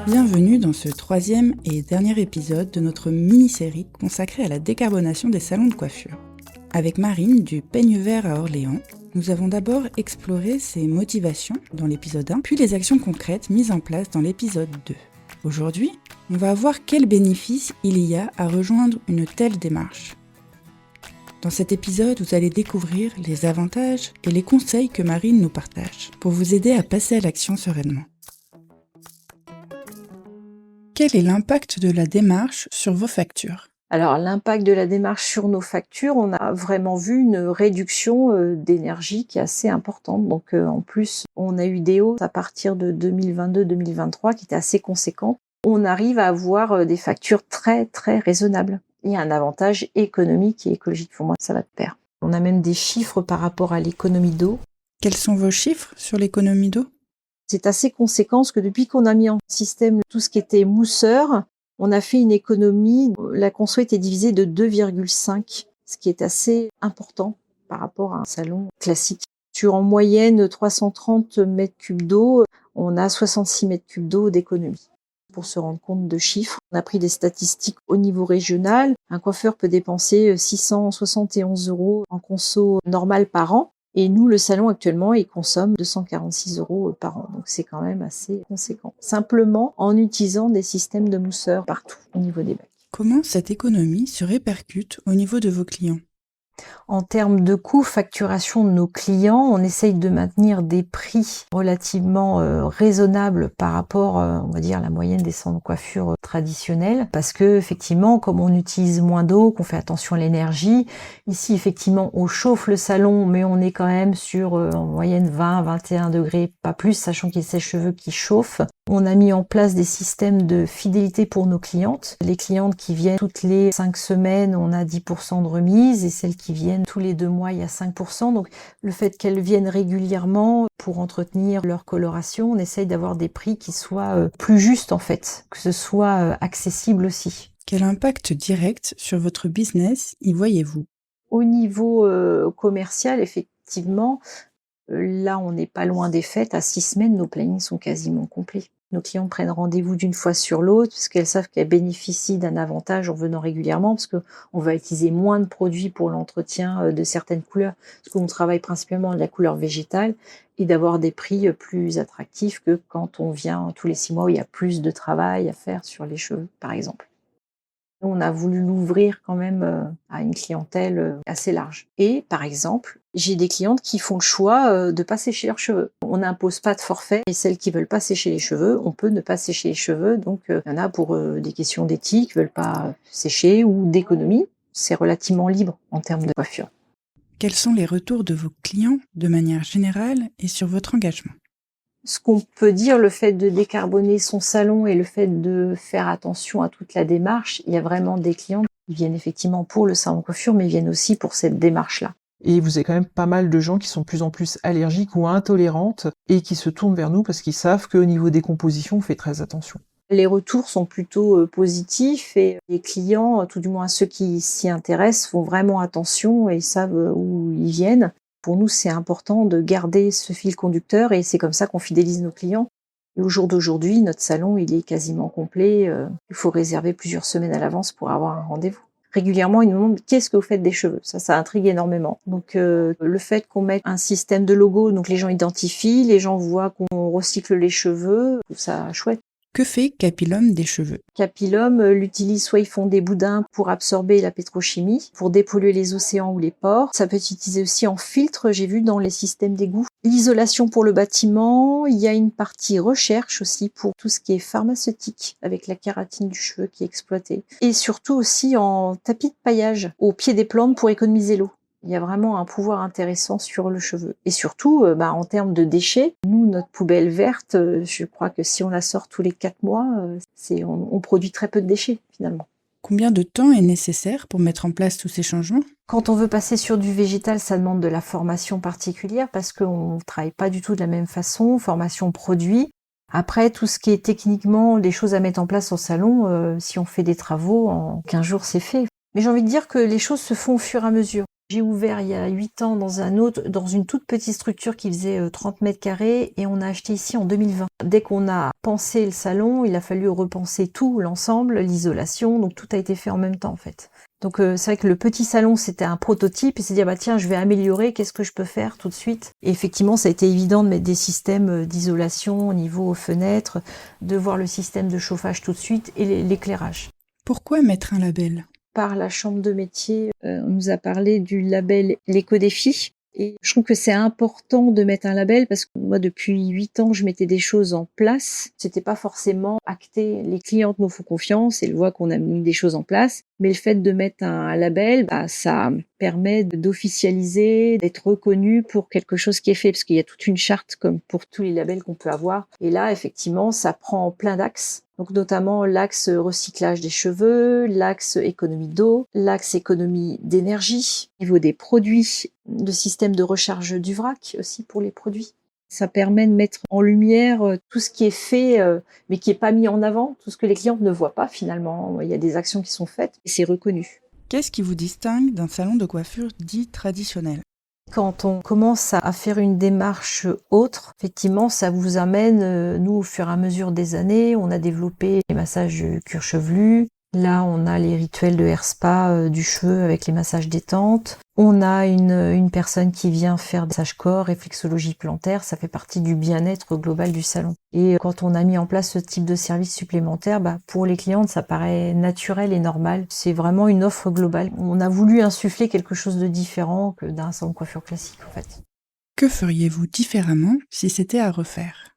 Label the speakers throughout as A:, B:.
A: Bienvenue dans ce troisième et dernier épisode de notre mini-série consacrée à la décarbonation des salons de coiffure. Avec Marine du Peigne Vert à Orléans, nous avons d'abord exploré ses motivations dans l'épisode 1, puis les actions concrètes mises en place dans l'épisode 2. Aujourd'hui, on va voir quels bénéfices il y a à rejoindre une telle démarche. Dans cet épisode, vous allez découvrir les avantages et les conseils que Marine nous partage pour vous aider à passer à l'action sereinement. Quel est l'impact de la démarche sur vos factures ?
B: Alors l'impact de la démarche sur nos factures, on a vraiment vu une réduction d'énergie qui est assez importante. Donc en plus, on a eu des hausses à partir de 2022-2023 qui étaient assez conséquentes. On arrive à avoir des factures très très raisonnables. Il y a un avantage économique et écologique. Pour moi, ça va de pair. On a même des chiffres par rapport à l'économie d'eau.
A: Quels sont vos chiffres sur l'économie d'eau ?
B: C'est assez conséquent parce que depuis qu'on a mis en système tout ce qui était mousseur, on a fait une économie, la conso était divisée de 2,5, ce qui est assez important par rapport à un salon classique. Sur en moyenne 330 mètres cubes d'eau, on a 66 mètres cubes d'eau d'économie. Pour se rendre compte de chiffres, on a pris des statistiques au niveau régional. Un coiffeur peut dépenser 671 € en conso normal par an. Et nous, le salon actuellement, il consomme 246 € par an. Donc c'est quand même assez conséquent. Simplement en utilisant des systèmes de mousseurs partout au niveau des bacs.
A: Comment cette économie se répercute au niveau de vos clients ?
B: En termes de coûts, facturation de nos clients, on essaye de maintenir des prix relativement raisonnables par rapport, on va dire, à la moyenne des salons de coiffure traditionnels. Parce que, effectivement, comme on utilise moins d'eau, qu'on fait attention à l'énergie, ici, effectivement, on chauffe le salon, mais on est quand même sur, en moyenne, 20-21 degrés, pas plus, sachant qu'il y a ses cheveux qui chauffent. On a mis en place des systèmes de fidélité pour nos clientes. Les clientes qui viennent toutes les 5 semaines, on a 10% de remise, et celles qui viennent tous les 2 mois, il y a 5%. Donc le fait qu'elles viennent régulièrement pour entretenir leur coloration, on essaye d'avoir des prix qui soient plus justes en fait, que ce soit accessible aussi.
A: Quel impact direct sur votre business y voyez-vous ?
B: Au niveau commercial, effectivement, là on n'est pas loin des fêtes. À 6 semaines, nos plannings sont quasiment complets. Nos clients prennent rendez-vous d'une fois sur l'autre parce qu'elles savent qu'elles bénéficient d'un avantage en venant régulièrement parce qu'on va utiliser moins de produits pour l'entretien de certaines couleurs parce qu'on travaille principalement de la couleur végétale et d'avoir des prix plus attractifs que quand on vient tous les 6 mois où il y a plus de travail à faire sur les cheveux, par exemple. On a voulu l'ouvrir quand même à une clientèle assez large. Et par exemple, j'ai des clientes qui font le choix de pas sécher leurs cheveux. On n'impose pas de forfait et celles qui veulent pas sécher les cheveux, on peut ne pas sécher les cheveux. Donc il y en a pour des questions d'éthique, veulent pas sécher ou d'économie. C'est relativement libre en termes de coiffure.
A: Quels sont les retours de vos clients de manière générale et sur votre engagement ?
B: Ce qu'on peut dire, le fait de décarboner son salon et le fait de faire attention à toute la démarche, il y a vraiment des clients qui viennent effectivement pour le salon de coiffure, mais ils viennent aussi pour cette démarche-là.
C: Et vous avez quand même pas mal de gens qui sont de plus en plus allergiques ou intolérantes et qui se tournent vers nous parce qu'ils savent qu'au niveau des compositions, on fait très attention.
B: Les retours sont plutôt positifs et les clients, tout du moins ceux qui s'y intéressent, font vraiment attention et savent où ils viennent. Pour nous, c'est important de garder ce fil conducteur et c'est comme ça qu'on fidélise nos clients. Et au jour d'aujourd'hui, notre salon, il est quasiment complet. Il faut réserver plusieurs semaines à l'avance pour avoir un rendez-vous. Régulièrement, ils nous demandent « Qu'est-ce que vous faites des cheveux ?» Ça intrigue énormément. Donc, le fait qu'on mette un système de logo, donc les gens identifient, les gens voient qu'on recycle les cheveux, je trouve ça chouette.
A: Que fait Capilum des cheveux ?
B: Capilum l'utilise, soit ils font des boudins pour absorber la pétrochimie, pour dépolluer les océans ou les ports. Ça peut être utilisé aussi en filtre, j'ai vu dans les systèmes d'égout. L'isolation pour le bâtiment, il y a une partie recherche aussi pour tout ce qui est pharmaceutique, avec la kératine du cheveu qui est exploitée. Et surtout aussi en tapis de paillage au pied des plantes pour économiser l'eau. Il y a vraiment un pouvoir intéressant sur le cheveu. Et surtout, en termes de déchets, nous, notre poubelle verte, je crois que si on la sort tous les 4 mois, on produit très peu de déchets finalement.
A: Combien de temps est nécessaire pour mettre en place tous ces changements ?
B: Quand on veut passer sur du végétal, ça demande de la formation particulière parce qu'on ne travaille pas du tout de la même façon, formation produit. Après, tout ce qui est techniquement des choses à mettre en place au salon, si on fait des travaux, en 15 jours, c'est fait. Mais j'ai envie de dire que les choses se font au fur et à mesure. J'ai ouvert il y a 8 ans dans une toute petite structure qui faisait 30 mètres carrés et on a acheté ici en 2020. Dès qu'on a pensé le salon, il a fallu repenser tout, l'ensemble, l'isolation, donc tout a été fait en même temps en fait. Donc c'est vrai que le petit salon c'était un prototype et c'est dire tiens je vais améliorer, qu'est-ce que je peux faire tout de suite. Et effectivement ça a été évident de mettre des systèmes d'isolation au niveau fenêtres, de voir le système de chauffage tout de suite et l'éclairage.
A: Pourquoi mettre un label ?
B: Par la chambre de métier, on nous a parlé du label l'éco-défi. Et je trouve que c'est important de mettre un label parce que moi, depuis 8 ans, je mettais des choses en place. C'était pas forcément acté. Les clientes nous font confiance et voient qu'on a mis des choses en place. Mais le fait de mettre un label, ça permet d'officialiser, d'être reconnu pour quelque chose qui est fait. Parce qu'il y a toute une charte comme pour tous les labels qu'on peut avoir. Et là, effectivement, ça prend plein d'axes. Donc notamment l'axe recyclage des cheveux, l'axe économie d'eau, l'axe économie d'énergie, au niveau des produits, le système de recharge du vrac aussi pour les produits. Ça permet de mettre en lumière tout ce qui est fait mais qui n'est pas mis en avant, tout ce que les clientes ne voient pas finalement. Il y a des actions qui sont faites et c'est reconnu.
A: Qu'est-ce qui vous distingue d'un salon de coiffure dit traditionnel ?
B: Quand on commence à faire une démarche autre, effectivement, ça vous amène, nous, au fur et à mesure des années, on a développé les massages de cuir chevelu. Là, on a les rituels de hair spa du cheveu avec les massages détente. On a une personne qui vient faire des massages corps, réflexologie plantaire. Ça fait partie du bien-être global du salon. Et quand on a mis en place ce type de service supplémentaire, pour les clientes, ça paraît naturel et normal. C'est vraiment une offre globale. On a voulu insuffler quelque chose de différent que d'un salon de coiffure classique, en fait.
A: Que feriez-vous différemment si c'était à refaire ?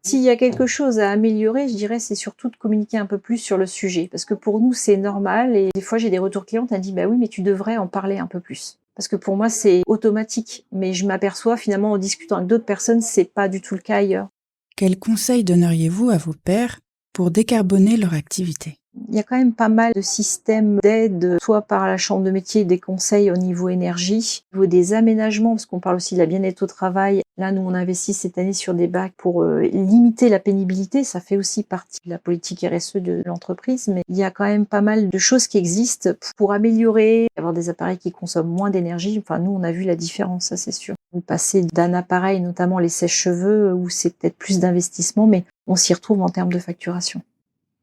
B: S'il y a quelque chose à améliorer, je dirais, c'est surtout de communiquer un peu plus sur le sujet. Parce que pour nous, c'est normal. Et des fois, j'ai des retours clients, elle dit, oui, mais tu devrais en parler un peu plus. Parce que pour moi, c'est automatique. Mais je m'aperçois, finalement, en discutant avec d'autres personnes, c'est pas du tout le cas ailleurs.
A: Quels conseils donneriez-vous à vos pairs pour décarboner leur activité ?
B: Il y a quand même pas mal de systèmes d'aide, soit par la chambre de métier, des conseils au niveau énergie, au niveau des aménagements, parce qu'on parle aussi de la bien-être au travail. Là, nous, on investit cette année sur des bacs pour limiter la pénibilité. Ça fait aussi partie de la politique RSE de l'entreprise, mais il y a quand même pas mal de choses qui existent pour améliorer, avoir des appareils qui consomment moins d'énergie. Enfin, nous, on a vu la différence, ça c'est sûr. On passait d'un appareil, notamment les sèche-cheveux, où c'est peut-être plus d'investissement, mais on s'y retrouve en termes de facturation.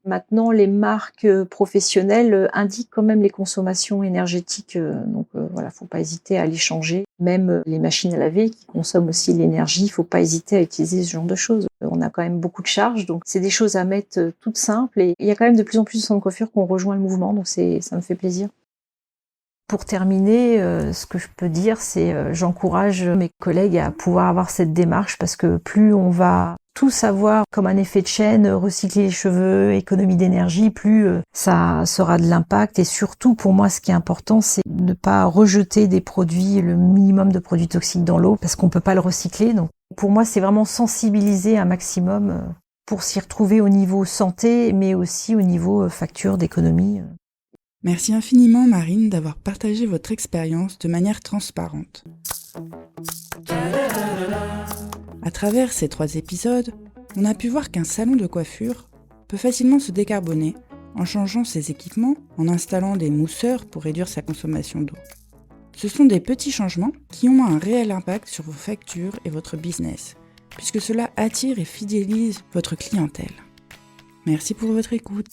B: Maintenant, les marques professionnelles indiquent quand même les consommations énergétiques. Donc voilà, faut pas hésiter à les changer. Même les machines à laver qui consomment aussi l'énergie, faut pas hésiter à utiliser ce genre de choses. On a quand même beaucoup de charges, donc c'est des choses à mettre toutes simples. Et il y a quand même de plus en plus de salons de coiffure qui ont rejoint le mouvement, donc ça me fait plaisir. Pour terminer, ce que je peux dire, c'est j'encourage mes collègues à pouvoir avoir cette démarche parce que plus on va tout savoir comme un effet de chaîne, recycler les cheveux, économie d'énergie, plus ça sera de l'impact. Et surtout, pour moi, ce qui est important, c'est de ne pas rejeter des produits, le minimum de produits toxiques dans l'eau parce qu'on peut pas le recycler. Donc, pour moi, c'est vraiment sensibiliser un maximum pour s'y retrouver au niveau santé, mais aussi au niveau facture d'économie.
A: Merci infiniment Marine d'avoir partagé votre expérience de manière transparente. À travers ces 3 épisodes, on a pu voir qu'un salon de coiffure peut facilement se décarboner en changeant ses équipements, en installant des mousseurs pour réduire sa consommation d'eau. Ce sont des petits changements qui ont un réel impact sur vos factures et votre business, puisque cela attire et fidélise votre clientèle. Merci pour votre écoute.